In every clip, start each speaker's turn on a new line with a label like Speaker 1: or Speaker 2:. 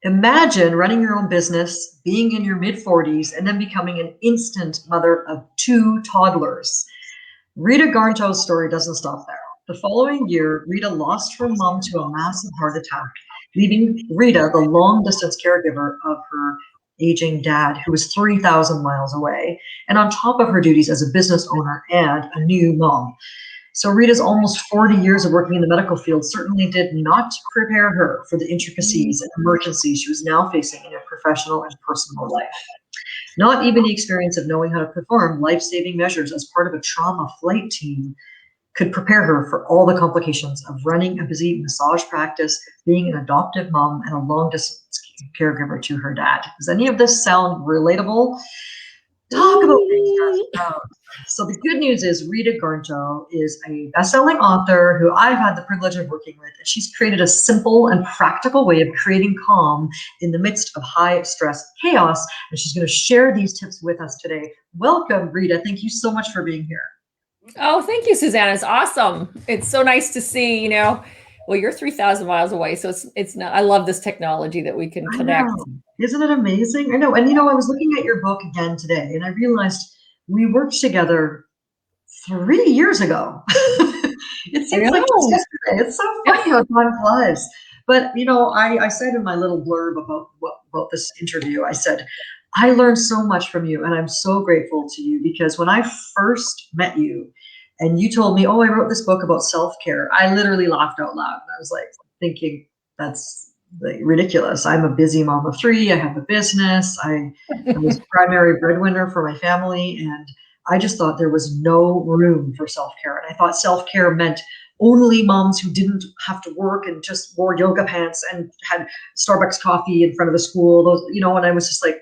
Speaker 1: Imagine running your own business, being in your mid-40s, and then becoming an instant mother of 2 toddlers. Rita Garnto's story doesn't stop there. The following year, Rita lost her mom to a massive heart attack, leaving Rita the long-distance caregiver of her aging dad, who was 3,000 miles away, and on top of her duties as a business owner and a new mom. So Rita's almost 40 years of working in the medical field certainly did not prepare her for the intricacies and emergencies she was now facing in her professional and personal life. Not even the experience of knowing how to perform life-saving measures as part of a trauma flight team could prepare her for all the complications of running a busy massage practice, being an adoptive mom, and a long-distance caregiver to her dad. Does any of this sound relatable? Talk about being proud. So the good news is Rita Garnto is a best-selling author who I've had the privilege of working with. And she's created a simple and practical way of creating calm in the midst of high-stress chaos. And she's going to share these tips with us today. Welcome, Rita. Thank you so much for being here.
Speaker 2: Oh, thank you, Suzanne. It's awesome. It's so nice to see, well, you're 3,000 miles away. So it's not, I love this technology that we can connect.
Speaker 1: Isn't it amazing? I know. And, I was looking at your book again today and I realized we worked together 3 years ago. It seems like it's yesterday. It's so funny how time flies. But, I said in my little blurb about this interview, I said, I learned so much from you and I'm so grateful to you because when I first met you and you told me, oh, I wrote this book about self-care, I literally laughed out loud. And I was like thinking, that's ridiculous. I'm a busy mom of 3. I have a business. I was primary breadwinner for my family. And I just thought there was no room for self-care. And I thought self-care meant only moms who didn't have to work and just wore yoga pants and had Starbucks coffee in front of the school. Those, and I was just like,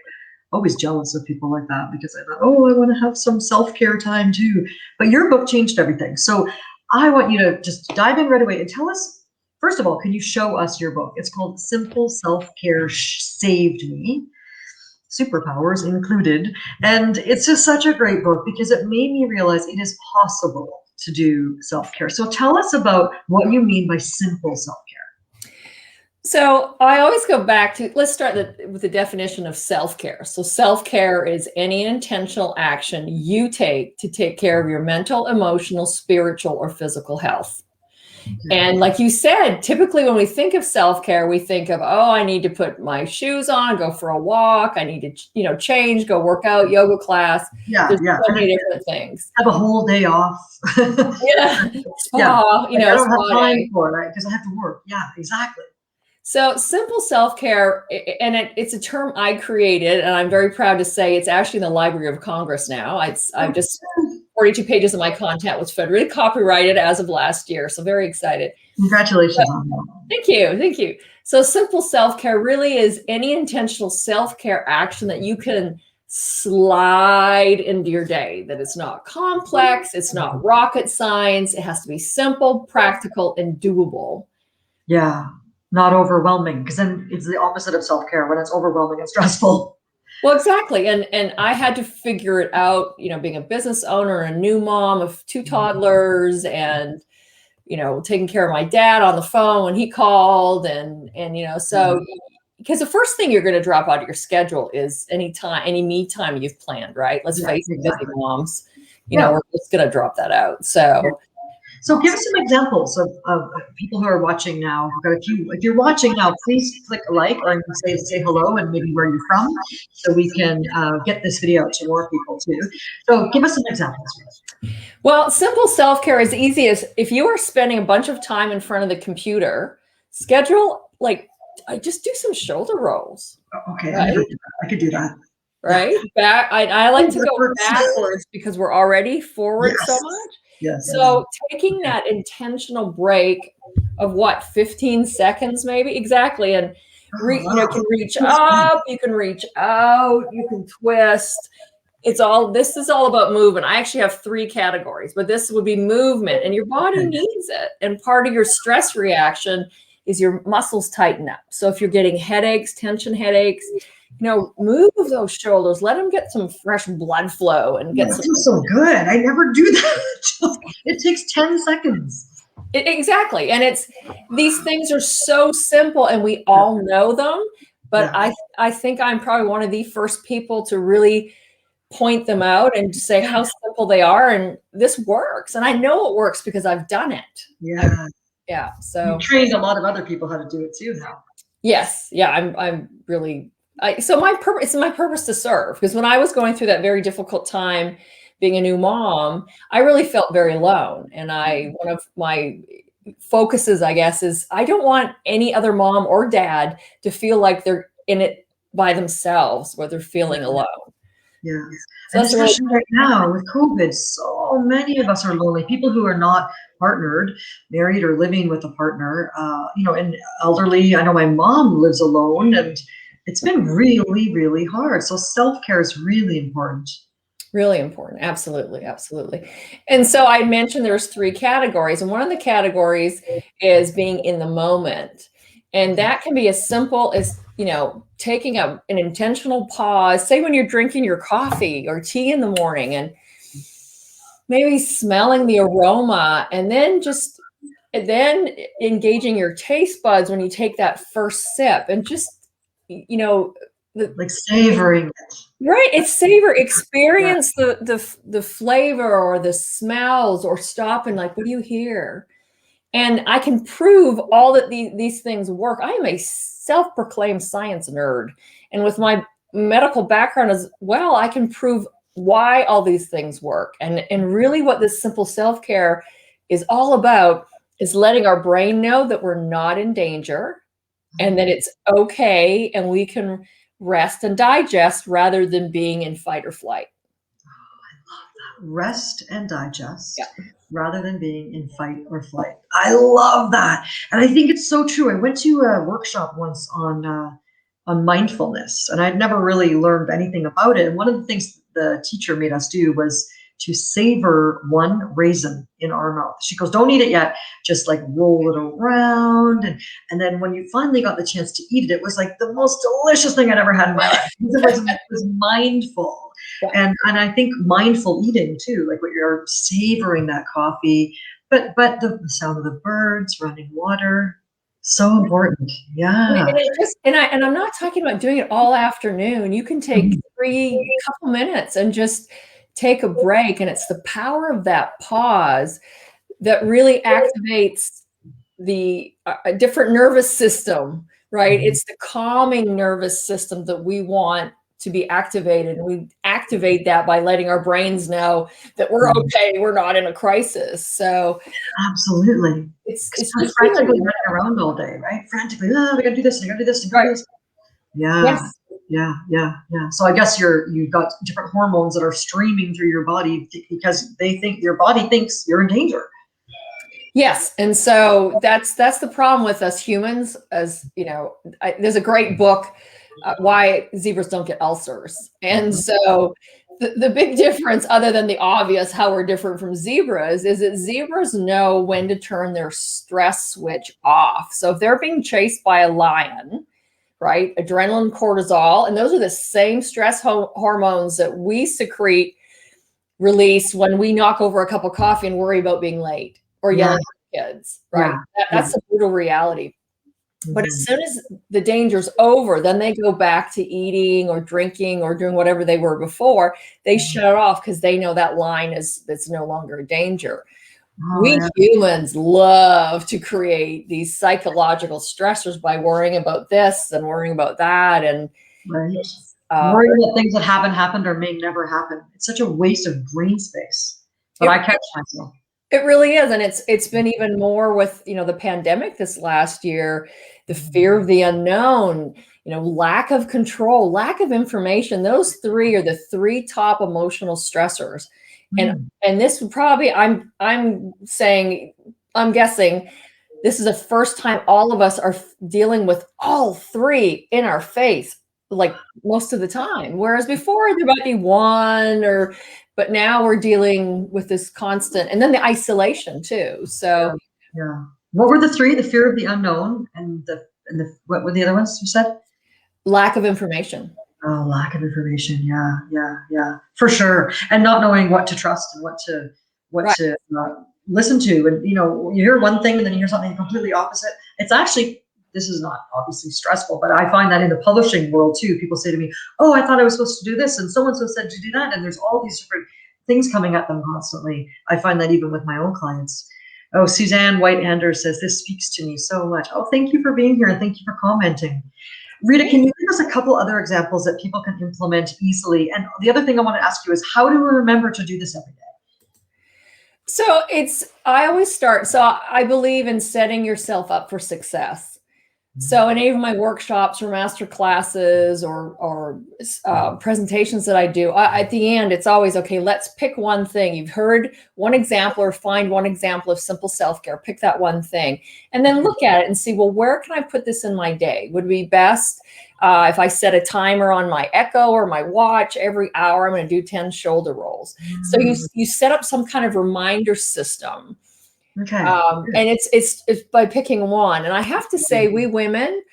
Speaker 1: always jealous of people like that because I thought, oh, I want to have some self-care time too. But your book changed everything. So I want you to just dive in right away and tell us, first of all, can you show us your book? It's called Simple Self-Care Saved Me, superpowers included. And it's just such a great book because it made me realize it is possible to do self-care. So tell us about what you mean by simple self-care.
Speaker 2: So I always go back to, let's start with the definition of self-care. So self-care is any intentional action you take to take care of your mental, emotional, spiritual, or physical health. And like you said, typically when we think of self-care, we think of, oh, I need to put my shoes on, go for a walk. I need to, change, go work out, yoga class. There's so many different things.
Speaker 1: Have a whole day off.
Speaker 2: Spa,
Speaker 1: I don't have time for it because I have to work. Yeah, exactly.
Speaker 2: So simple self-care, and it's a term I created, and I'm very proud to say it's actually in the Library of Congress now. I've just 42 pages of my content was federally copyrighted as of last year. So very excited.
Speaker 1: Congratulations on that.
Speaker 2: Thank you. Thank you. So simple self-care really is any intentional self-care action that you can slide into your day, that it's not complex, it's not rocket science. It has to be simple, practical, and doable.
Speaker 1: Yeah. Not overwhelming, because then it's the opposite of self-care when it's overwhelming and stressful.
Speaker 2: Well, exactly. And I had to figure it out, being a business owner, a new mom of 2 toddlers and, taking care of my dad on the phone when he called and so because the first thing you're going to drop out of your schedule is any me time you've planned, right? Let's face it, busy moms, we're just going to drop that out.
Speaker 1: So give us some examples of people who are watching now. If you're watching now, please click a like or say hello and maybe where you're from so we can get this video to more people too. So give us some examples.
Speaker 2: Well, simple self-care is easy as if you are spending a bunch of time in front of the computer, schedule, just do some shoulder rolls.
Speaker 1: Okay,
Speaker 2: right?
Speaker 1: I could do that.
Speaker 2: Right? Back. I like to go backwards because we're already forward so much.
Speaker 1: Yes.
Speaker 2: So taking that intentional break of 15 seconds, maybe exactly. And you can reach up, you can reach out, you can twist. This is all about movement. I actually have 3 categories, but this would be movement and your body needs it. And part of your stress reaction is your muscles tighten up. So if you're getting headaches, tension headaches, move those shoulders, let them get some fresh blood flow and get
Speaker 1: some. So good. I never do that. It takes 10 seconds.
Speaker 2: Exactly. And these things are so simple and we all know them, but I think I'm probably one of the first people to really point them out and to say how simple they are, and this works. And I know it works because I've done it.
Speaker 1: Yeah.
Speaker 2: So
Speaker 1: you trained a lot of other people how to do it too now.
Speaker 2: Yes. Yeah. I'm really, so my purpose, it's my purpose to serve, because when I was going through that very difficult time being a new mom, I really felt very alone. And one of my focuses, I guess, is I don't want any other mom or dad to feel like they're in it by themselves, where they're feeling alone.
Speaker 1: Yeah.
Speaker 2: So
Speaker 1: and especially right now with COVID, so many of us are lonely. People who are not partnered, married, or living with a partner, and elderly. I know my mom lives alone, and it's been really, really hard. So self-care is really important.
Speaker 2: Really important. Absolutely. Absolutely. And so I mentioned there's 3 categories, and one of the categories is being in the moment. And that can be as simple as, taking an intentional pause, say when you're drinking your coffee or tea in the morning, and maybe smelling the aroma, and then engaging your taste buds when you take that first sip, and just,
Speaker 1: like savoring it.
Speaker 2: Right. It's savor, experience the flavor or the smells, or stop and like, what do you hear? And I can prove all that these things work. I am a self-proclaimed science nerd. And with my medical background as well, I can prove why all these things work. And really what this simple self-care is all about is letting our brain know that we're not in danger, and that it's okay, and we can rest and digest rather than being in fight or flight.
Speaker 1: Oh, I love that. Rest and digest rather than being in fight or flight. I love that. And I think it's so true. I went to a workshop once on mindfulness, and I'd never really learned anything about it. And one of the things the teacher made us do was to savor one raisin in our mouth. She goes, don't eat it yet, just like roll it around. And then when you finally got the chance to eat it, it was like the most delicious thing I'd ever had in my life. It was mindful. And I think mindful eating too, like what you're savoring that coffee, but the sound of the birds, running water, so important. Yeah.
Speaker 2: And I'm not talking about doing it all afternoon. You can take couple minutes and just take a break. And it's the power of that pause that really activates the different nervous system, right? It's the calming nervous system that we want to be activated. And we activate that by letting our brains know that we're okay, we're not in a crisis. So
Speaker 1: absolutely. It's frantically running around all day, right? Frantically, I gotta do this, I gotta do this, I gotta do this. Yeah. Yes. Yeah. So I guess you've got different hormones that are streaming through your body because your body thinks you're in danger.
Speaker 2: Yes. And so that's the problem with us humans, as there's a great book, Why Zebras Don't Get Ulcers. And so the big difference, other than the obvious how we're different from zebras, is that zebras know when to turn their stress switch off. So if they're being chased by a lion, right, adrenaline, cortisol, and those are the same stress hormones that we release when we knock over a cup of coffee and worry about being late or yelling at kids, right? That's the brutal reality. But as soon as the danger's over, then they go back to eating or drinking or doing whatever they were before. They shut it off because they know that line that's no longer a danger. We humans love to create these psychological stressors by worrying about this and worrying about that, and
Speaker 1: worrying about things that haven't happened or may never happen. It's such a waste of brain space. But I catch myself.
Speaker 2: It really is, and it's been even more with the pandemic this last year, the fear of the unknown, lack of control, lack of information. Those 3 are the 3 top emotional stressors. And this would probably, I'm guessing this is the first time all of us are dealing with all 3 in our face, like most of the time. Whereas before there might be one, but now we're dealing with this constant, and then the isolation too. So
Speaker 1: what were the 3? The fear of the unknown, and what were the other ones you said?
Speaker 2: Lack of information.
Speaker 1: Oh, lack of information. Yeah, for sure. And not knowing what to trust and what to listen to. And you hear one thing and then you hear something completely opposite. It's actually this is not obviously stressful, but I find that in the publishing world too, people say to me, oh, I thought I was supposed to do this, and so-and-so said to do that, and there's all these different things coming at them constantly. I find that even with my own clients. Oh, Suzanne White-Hander says, this speaks to me so much. Oh, thank you for being here, and thank you for commenting. Rita, can you give us a couple other examples that people can implement easily? And the other thing I want to ask you is, how do we remember to do this every day?
Speaker 2: So I always start, so I believe in setting yourself up for success. So in any of my workshops or master classes or presentations that I do, at the end, it's always, okay, let's pick one thing. You've heard one example or find one example of simple self-care. Pick that one thing and then look at it and see, well, where can I put this in my day? Would it be best if I set a timer on my Echo or my watch every hour, I'm going to do 10 shoulder rolls. So you set up some kind of reminder system.
Speaker 1: Okay.
Speaker 2: And it's by picking one. And I have to say, we women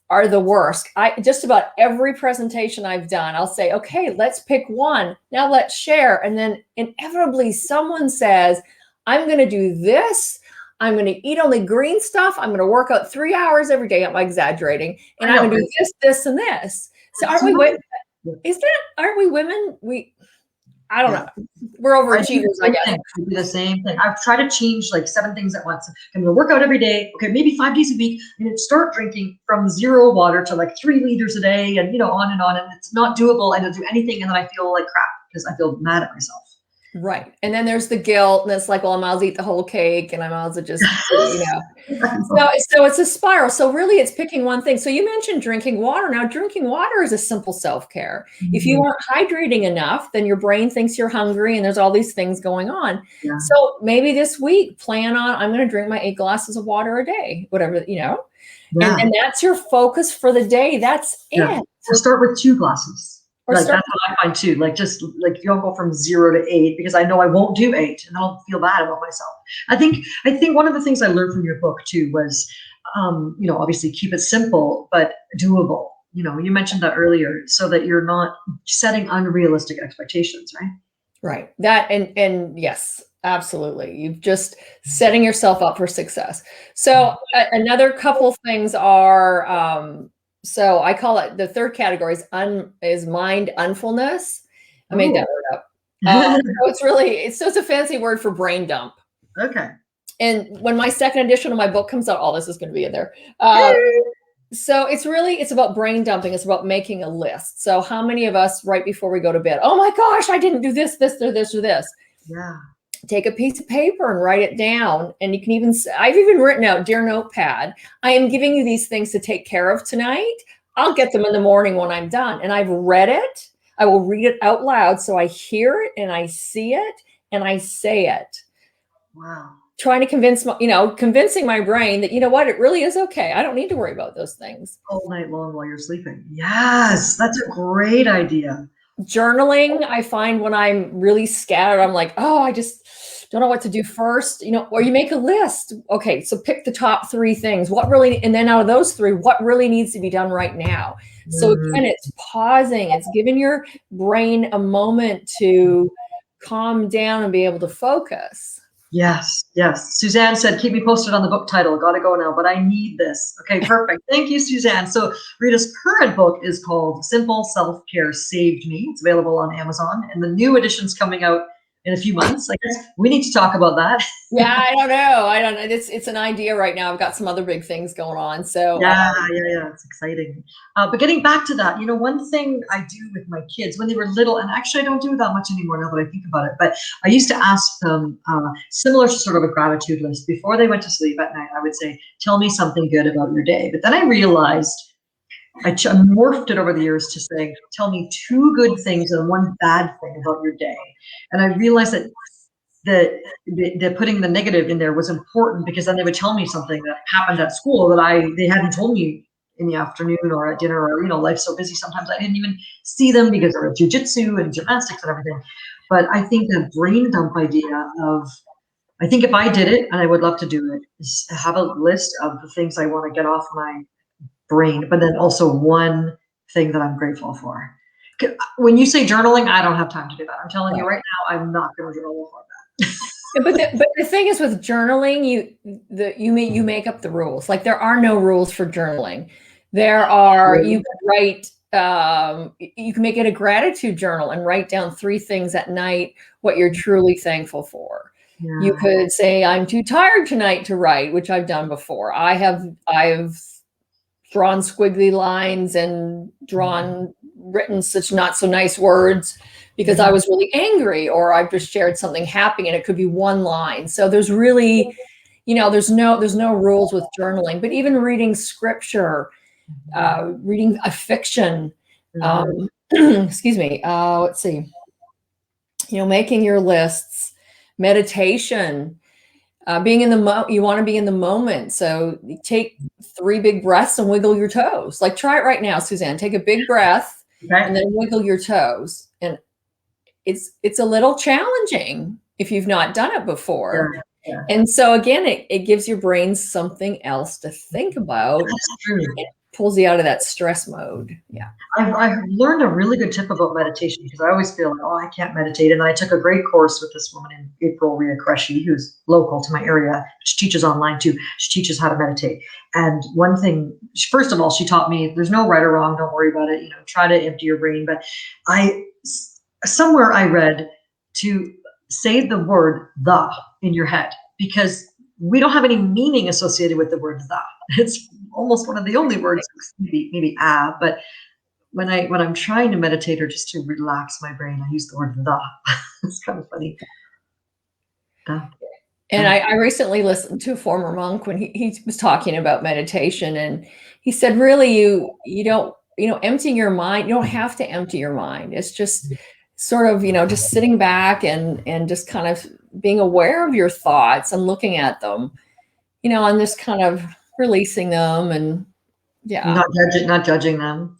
Speaker 2: are the worst. Just about every presentation I've done, I'll say, okay, let's pick one. Now let's share. And then inevitably someone says, I'm going to do this. I'm going to eat only green stuff. I'm going to work out 3 hours every day. I'm exaggerating. And I'm going to do this, this, and this. So aren't we women? Aren't we women? I don't know. We're overachievers, I guess.
Speaker 1: I do the same thing. I've tried to change like 7 things at once. I'm going to work out every day. Okay, maybe 5 days a week. I'm going to start drinking from 0 water to like 3 liters a day, and on and on. And it's not doable. I don't do anything, and then I feel like crap because I feel mad at myself.
Speaker 2: Right. And then there's the guilt, and it's like, well, I might as well eat the whole cake, and I might as well just, So it's a spiral. So really it's picking one thing. So you mentioned drinking water. Now, drinking water is a simple self-care. If you aren't hydrating enough, then your brain thinks you're hungry, and there's all these things going on. Yeah. So maybe this week, plan on, I'm going to drink my 8 glasses of water a day, whatever, Yeah. And that's your focus for the day. That's it.
Speaker 1: So start with 2 glasses. That's what I find too. Just you don't go from 0 to 8, because I know I won't do 8, and then I'll feel bad about myself. I think one of the things I learned from your book too was, obviously keep it simple but doable. You mentioned that earlier, so that you're not setting unrealistic expectations, right? Right.
Speaker 2: That and yes, absolutely. You've just setting yourself up for success. So another couple things are. So I call it, the third category is mind unfulness. I made that word up. So it's a fancy word for brain dump.
Speaker 1: Okay.
Speaker 2: And when my second edition of my book comes out, all this is going to be in there. So it's about brain dumping. It's about making a list. So how many of us right before we go to bed, oh my gosh, I didn't do this, this, or this, or this.
Speaker 1: Yeah.
Speaker 2: Take a piece of paper and write it down. And you can I've even written out, dear notepad, I am giving you these things to take care of tonight. I'll get them in the morning when I'm done. And I've read it. I will read it out loud. So I hear it and I see it and I say it.
Speaker 1: Wow.
Speaker 2: Trying to convincing my brain that, what, it really is okay. I don't need to worry about those things.
Speaker 1: All night long while you're sleeping. Yes, that's a great idea.
Speaker 2: Journaling, I find when I'm really scattered, I'm like, oh, I just don't know what to do first, or you make a list. Okay, so pick the top 3 things. And then out of those 3, what really needs to be done right now? So again, it's pausing. It's giving your brain a moment to calm down and be able to focus.
Speaker 1: Yes. Suzanne said, keep me posted on the book title. Got to go now, but I need this. Okay, perfect. Thank you, Suzanne. So Rita's current book is called Simple Self-Care Saved Me. It's available on Amazon, and the new edition's coming out in a few months. I guess we need to talk about that.
Speaker 2: Yeah, I don't know. It's an idea right now. I've got some other big things going on. So
Speaker 1: yeah, it's exciting. But getting back to that, one thing I do with my kids when they were little, and actually I don't do that much anymore now that I think about it, but I used to ask them similar sort of a gratitude list before they went to sleep at night. I would say, tell me something good about your day. But then I realized I morphed it over the years to saying, tell me 2 good things and 1 bad thing about your day. And I realized that the putting the negative in there was important, because then they would tell me something that happened at school that they hadn't told me in the afternoon or at dinner, or life's so busy sometimes I didn't even see them because of jiu-jitsu and gymnastics and everything. But I think the brain dump idea I think if I did it, and I would love to do it, is have a list of the things I want to get off my brain, but then also 1 thing that I'm grateful for. When you say journaling, I don't have time to do that. I'm telling you right now, I'm not going to journal for that.
Speaker 2: But the thing is with journaling, you make up the rules. Like there are no rules for journaling. There are, you can write, you can make it a gratitude journal and write down 3 things at night what you're truly thankful for. You could say, I'm too tired tonight to write, which I've done before. I've drawn squiggly lines and written such not so nice words because I was really angry, or I've just shared something happy and it could be 1 line. So there's really, there's no rules with journaling, but even reading scripture, reading a fiction, excuse me, let's see, making your lists, meditation, being in the you want to be in the moment. So you take 3 big breaths and wiggle your toes. Like try it right now, Suzanne. Take a big breath and then wiggle your toes. And it's a little challenging if you've not done it before.
Speaker 1: Yeah.
Speaker 2: And so again, it gives your brain something else to think about.
Speaker 1: That's true.
Speaker 2: It pulls you out of that stress mode. Yeah.
Speaker 1: I've learned a really good tip about meditation because I always feel like, oh, I can't meditate. And I took a great course with this woman in April, Rita, who's local to my area. She teaches online too. She teaches how to meditate. And one thing, first of all, she taught me there's no right or wrong. Don't worry about it. Try to empty your brain. But somewhere I read to say the word "the" in your head, because we don't have any meaning associated with the word "the." It's almost one of the only words, maybe "ah," but when I'm trying to meditate or just to relax my brain, I use the word "the." It's kind of funny.
Speaker 2: And I recently listened to a former monk when he was talking about meditation, and he said, really, you don't, emptying your mind, you don't have to empty your mind. It's just sort of, just sitting back and just kind of being aware of your thoughts and looking at them, and just kind of releasing them and
Speaker 1: not judging them.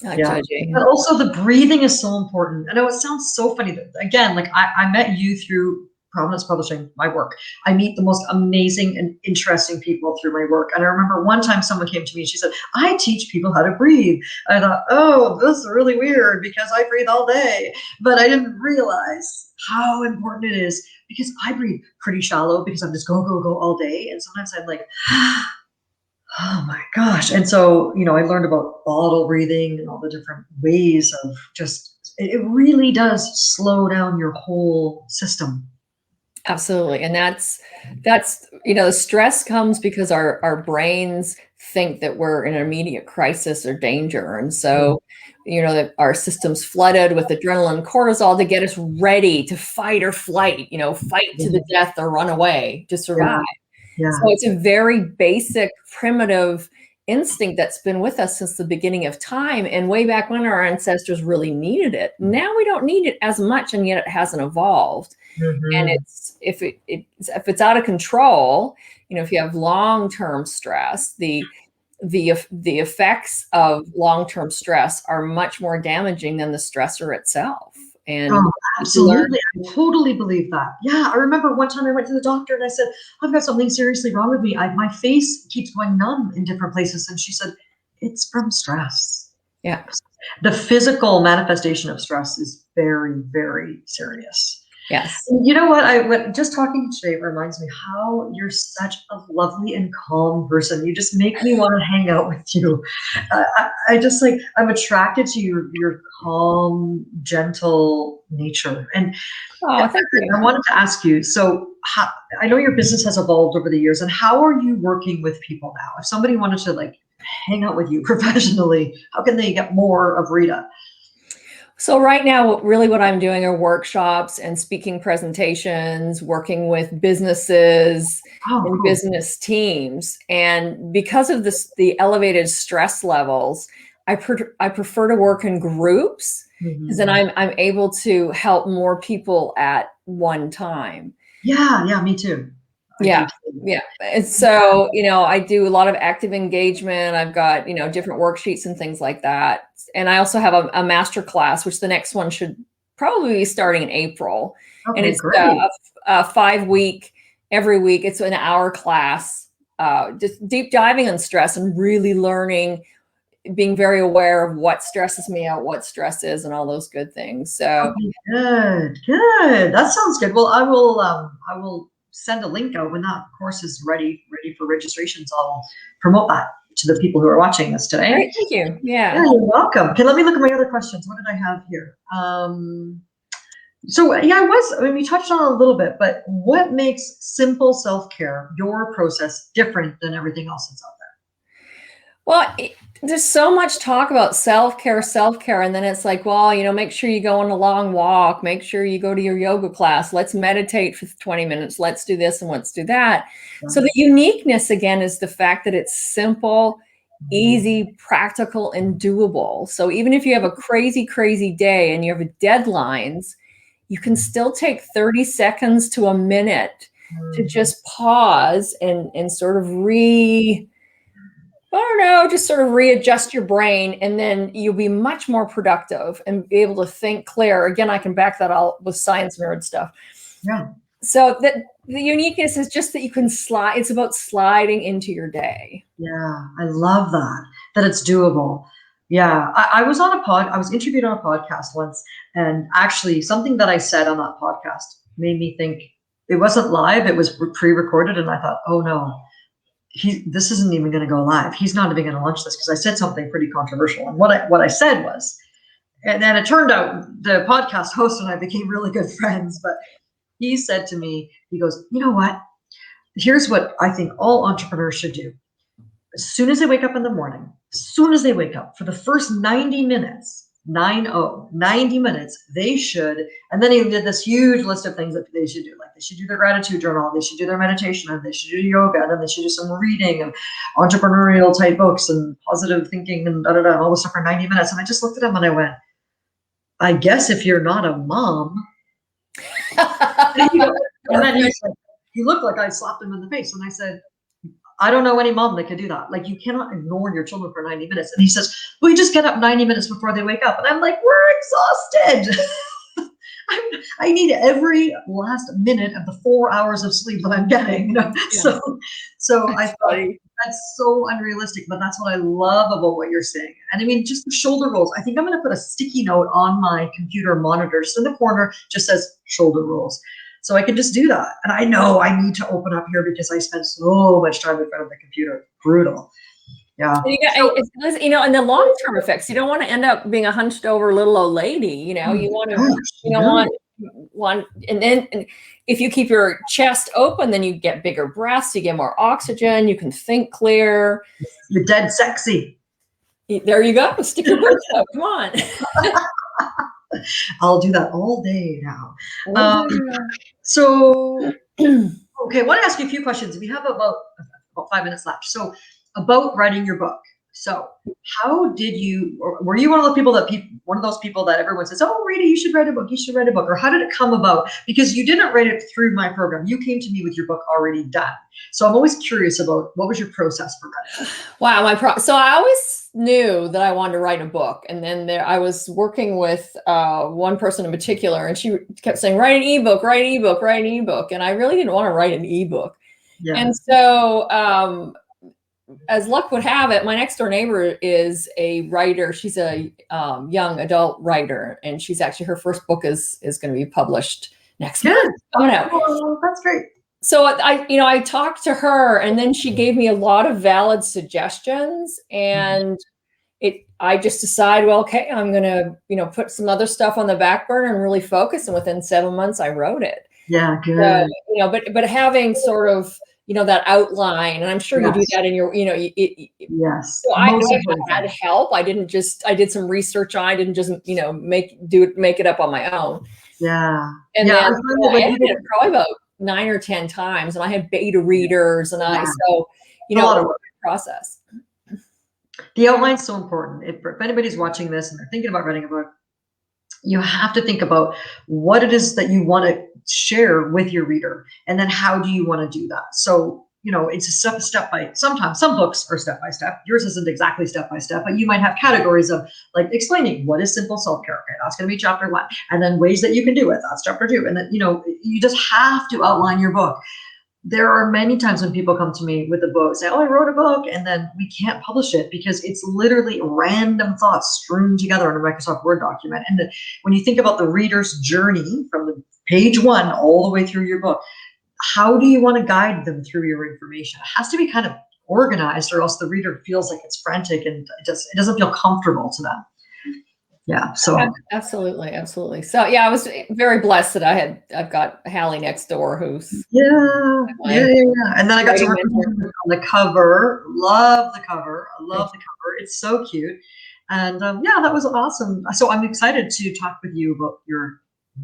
Speaker 2: Not judging.
Speaker 1: But also the breathing is so important. I know it sounds so funny that, again, like I met you through Providence Publishing, my work. I meet the most amazing and interesting people through my work. And I remember one time someone came to me and she said, I teach people how to breathe. I thought, oh, this is really weird because I breathe all day. But I didn't realize how important it is, because I breathe pretty shallow because I'm just go all day. And sometimes I'm like, oh my gosh. And so, I learned about bottle breathing and all the different ways of it really does slow down your whole system.
Speaker 2: Absolutely. And that's, the stress comes because our brains think that we're in an immediate crisis or danger. And so, that our system's flooded with adrenaline, cortisol to get us ready to fight or flight, fight to the death or run away to survive.
Speaker 1: Yeah.
Speaker 2: So it's a very basic, primitive instinct that's been with us since the beginning of time. And way back when our ancestors really needed it. Now we don't need it as much, and yet it hasn't evolved. And if it's out of control, if you have long-term stress, the effects of long-term stress are much more damaging than the stressor itself. And
Speaker 1: absolutely, I totally believe that. Yeah, I remember one time I went to the doctor and I said, I've got something seriously wrong with me. My face keeps going numb in different places. And she said, it's from stress.
Speaker 2: Yeah.
Speaker 1: The physical manifestation of stress is very, very serious.
Speaker 2: Yes.
Speaker 1: And you know what? Just talking today reminds me how you're such a lovely and calm person. You just make me want to hang out with you. I'm attracted to your calm, gentle nature. And
Speaker 2: thank you.
Speaker 1: I wanted to ask you, so I know your business has evolved over the years, and how are you working with people now? If somebody wanted to hang out with you professionally, how can they get more of Rita?
Speaker 2: So right now, really what I'm doing are workshops and speaking presentations, working with businesses and business teams. And because of the elevated stress levels, I prefer to work in groups, because then I'm able to help more people at one time.
Speaker 1: Yeah, me too.
Speaker 2: Yeah. And so, I do a lot of active engagement. I've got, different worksheets and things like that. And I also have a master class, which the next one should probably be starting in April.
Speaker 1: Okay,
Speaker 2: and it's a 5-week, every week. It's an hour class, just deep diving on stress and really learning being very aware of what stresses me out, what stress is, and all those good things. So
Speaker 1: okay, good. That sounds good. Well, I will send a link out when that course is ready for registrations. I'll promote that to the people who are watching this today.
Speaker 2: great, thank you.
Speaker 1: Yeah, you're welcome. Okay, let me look at my other questions. What did I have here? So yeah, we touched on it a little bit, but what makes simple self-care, your process, different than everything else that's out there?
Speaker 2: Well, there's so much talk about self-care, and then it's like, well, make sure you go on a long walk, make sure you go to your yoga class, let's meditate for 20 minutes, let's do this and let's do that. Yeah. So the uniqueness, again, is the fact that it's simple, easy, practical, and doable. So even if you have a crazy, crazy day and you have deadlines, you can still take 30 seconds to a minute to just pause and sort of just sort of readjust your brain, and then you'll be much more productive and be able to think clear. Again, I can back that all with science nerd stuff.
Speaker 1: Yeah.
Speaker 2: So the uniqueness is just that you can slide. It's about sliding into your day.
Speaker 1: Yeah, I love that it's doable. Yeah, I was interviewed on a podcast once, and actually something that I said on that podcast made me think. It wasn't live, it was pre-recorded, and I thought, oh no, this isn't even going to go live. He's not even going to launch this, because I said something pretty controversial. And what I said was, and then it turned out the podcast host and I became really good friends, but he said to me, he goes, you know what? Here's what I think all entrepreneurs should do. As soon as they wake up in the morning, for the first 90 minutes, 90 minutes, they should, and then he did this huge list of things that they should do. Like they should do their gratitude journal, they should do their meditation, and they should do yoga, and then they should do some reading and entrepreneurial type books and positive thinking and all this stuff for 90 minutes. And I just looked at him and I went, I guess if you're not a mom. And then he looked like I slapped him in the face. And I said, I don't know any mom that could do that. Like, you cannot ignore your children for 90 minutes. And he says, well, you just get up 90 minutes before they wake up. And I'm like, we're exhausted. I need every last minute of the 4 hours of sleep that I'm getting. Yeah. So I thought that's so unrealistic, but that's what I love about what you're saying. And I mean, just the shoulder rolls. I think I'm going to put a sticky note on my computer monitor, just in the corner, just says shoulder rolls. So I can just do that. And I know I need to open up here because I spend so much time in front of the computer. Brutal. Yeah.
Speaker 2: And the long-term effects, you don't want to end up being a hunched over little old lady. You want to, and then if you keep your chest open, then you get bigger breaths, you get more oxygen, you can think clear.
Speaker 1: You're dead sexy.
Speaker 2: There you go. Stick your boots up. Come on.
Speaker 1: I'll do that all day now. So, okay, I want to ask you a few questions. We have about 5 minutes left. So, about writing your book. So, how did you, or were you one of those people that everyone says, oh, Rita, you should write a book, or how did it come about? Because you didn't write it through my program. You came to me with your book already done. So I'm always curious about what was your process for writing?
Speaker 2: Wow, so I always knew that I wanted to write a book. And then I was working with one person in particular, and she kept saying, write an ebook, write an ebook, write an ebook. And I really didn't want to write an ebook. Yeah. And so, as luck would have it, my next door neighbor is a writer. She's a young adult writer, and she's actually, her first book is going to be published next month.
Speaker 1: Oh, that's great.
Speaker 2: So I talked to her, and then she gave me a lot of valid suggestions, and I just decided, well, okay, I'm going to, put some other stuff on the back burner and really focus. And within 7 months, I wrote it.
Speaker 1: Yeah, good.
Speaker 2: But having sort of, that outline, and I'm sure you do that in your,
Speaker 1: yes.
Speaker 2: So I had help. I did some research on. I didn't just, make it up on my own.
Speaker 1: Yeah.
Speaker 2: And then I edited it probably about 9 or 10 times, and I had beta readers, and so a lot of work process.
Speaker 1: The outline's so important. If anybody's watching this and they're thinking about writing a book, you have to think about what it is that you want to share with your reader, and then how do you want to do that? So, it's a step by. Sometimes some books are step by step. Yours isn't exactly step by step, but you might have categories of like explaining what is simple self-care. Okay, that's going to be chapter 1, and then ways that you can do it. That's chapter 2, and then you just have to outline your book. there are many times when people come to me with a book, say, oh, I wrote a book, and then we can't publish it because it's literally random thoughts strewn together in a Microsoft Word document. And when you think about the reader's journey from the page 1 all the way through your book, how do you want to guide them through your information? It has to be kind of organized, or else the reader feels like it's frantic and it doesn't feel comfortable to them. Yeah. So
Speaker 2: absolutely. So yeah, I was very blessed that I've got Hallie next door who's
Speaker 1: yeah. And then I got to work on the cover. Love the cover. I love the cover. It's so cute. And yeah, that was awesome. So I'm excited to talk with you about your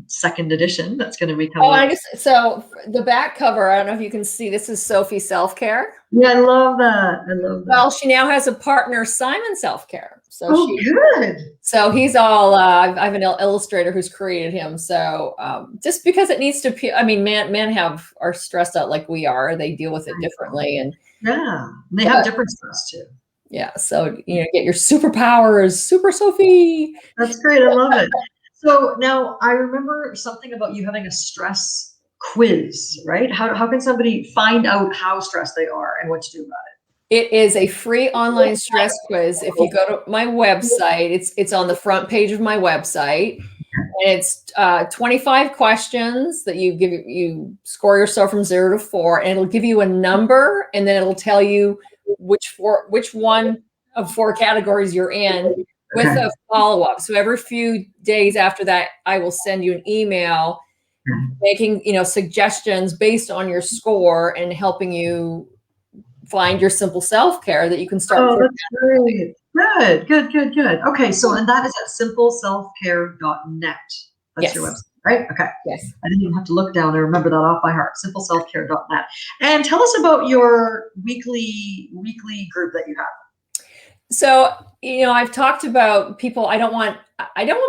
Speaker 1: second edition that's going to be coming.
Speaker 2: So the back cover, I don't know if you can see, this is Sophie Self-Care.
Speaker 1: Yeah, I love that.
Speaker 2: Well, she now has a partner, Simon Self-Care. So
Speaker 1: good.
Speaker 2: So he's all, I have an illustrator who's created him. So just because it needs to, I mean, men are stressed out like we are. They deal with it differently. And
Speaker 1: yeah, they have different stress too.
Speaker 2: Yeah. So, get your superpowers, Super Sophie.
Speaker 1: That's great. I love it. So now I remember something about you having a stress quiz, right? How can somebody find out how stressed they are and what to do about it?
Speaker 2: It is a free online stress quiz. If you go to my website, it's on the front page of my website, and it's 25 questions that you score yourself from 0 to 4, and it'll give you a number, and then it'll tell you which one of 4 categories you're in, with a follow-up. So every few days after that, I will send you an email making, suggestions based on your score and helping you find your simple self-care that you can start.
Speaker 1: Oh, that's great. Good. Okay. So, and that is at simpleselfcare.net. That's your website, right? Okay.
Speaker 2: Yes.
Speaker 1: I didn't even have to look down. I remember that off by heart. Simpleselfcare.net. And tell us about your weekly group that you have.
Speaker 2: So, I've talked about people. I don't want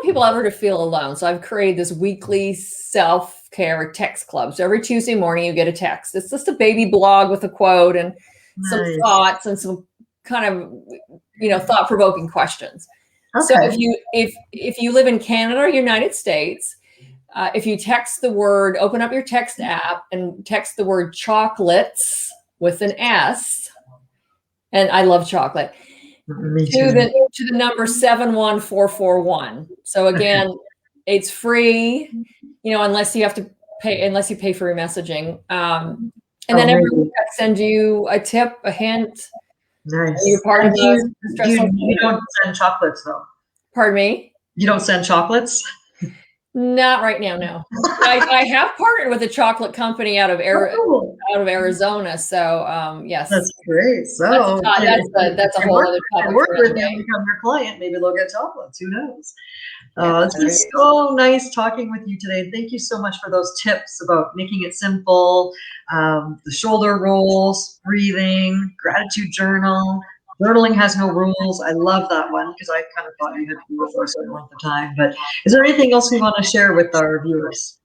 Speaker 2: people ever to feel alone. So I've created this weekly self-care text club. So every Tuesday morning you get a text. It's just a baby blog with a quote and some thoughts and some kind of, thought-provoking questions. Okay. So if you live in Canada or United States, if you open up your text app and text the word chocolates with an S, and I love chocolate, to the number 71441. So again, it's free, unless you pay for your messaging. And then every week I send you a tip, a hint.
Speaker 1: Nice.
Speaker 2: You're part of
Speaker 1: you don't send chocolates though.
Speaker 2: Pardon me?
Speaker 1: You don't send chocolates?
Speaker 2: Not right now, no. I have partnered with a chocolate company out of Arizona. So yes.
Speaker 1: That's great. So
Speaker 2: that's a whole other topic.
Speaker 1: Work with them, become your client. Maybe they'll get chocolates. Who knows? It's been so nice talking with you today. Thank you so much for those tips about making it simple, the shoulder rolls, breathing, gratitude journal. Journaling has no rules. I love that one because I kind of thought you had to do it for a certain length of time. But is there anything else we want to share with our viewers?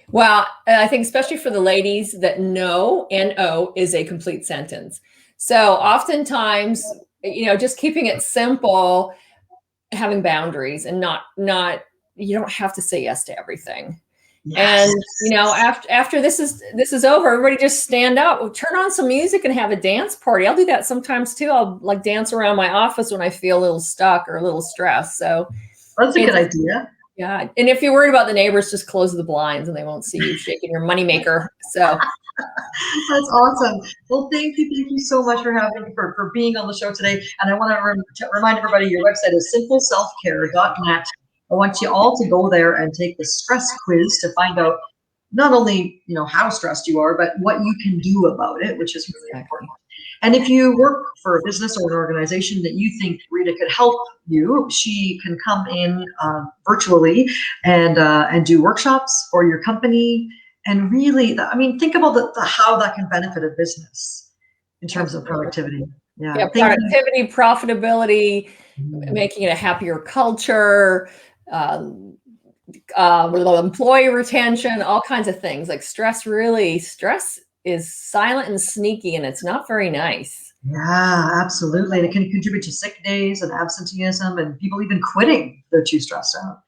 Speaker 2: Well, I think especially for the ladies that know, N-O is a complete sentence. So oftentimes, just keeping it simple, having boundaries, and not you don't have to say yes to everything. Yes. And after this is over, everybody just stand up, turn on some music and have a dance party. I'll do that sometimes too. I'll dance around my office when I feel a little stuck or a little stressed. So
Speaker 1: that's a good idea.
Speaker 2: Yeah. And if you're worried about the neighbors, just close the blinds and they won't see you shaking your moneymaker. So
Speaker 1: that's awesome. Well, thank you so much for being on the show today. And I want to remind everybody your website is simpleselfcare.net. I want you all to go there and take the stress quiz to find out not only how stressed you are, but what you can do about it, which is really important. And if you work for a business or an organization that you think Rita could help you, she can come in virtually and do workshops for your company. And really, think about how that can benefit a business in terms of productivity. Yeah,
Speaker 2: productivity, profitability, making it a happier culture. Employee retention, all kinds of things. Like stress is silent and sneaky, and it's not very nice.
Speaker 1: Yeah, absolutely. And it can contribute to sick days and absenteeism and people even quitting. They're too stressed out.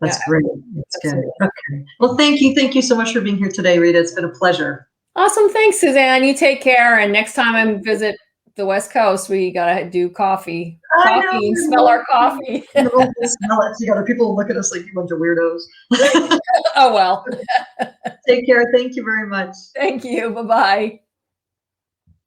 Speaker 1: That's great. That's good. Okay. Well, thank you so much for being here today, Rita. It's been a pleasure.
Speaker 2: Awesome. Thanks, Suzanne. You take care. And next time I visit the West Coast, we got to do coffee.
Speaker 1: I know.
Speaker 2: Coffee and smell our coffee.
Speaker 1: We'll smell it together. People will look at us like a bunch of weirdos.
Speaker 2: Oh, well.
Speaker 1: Take care. Thank you very much.
Speaker 2: Thank you. Bye-bye.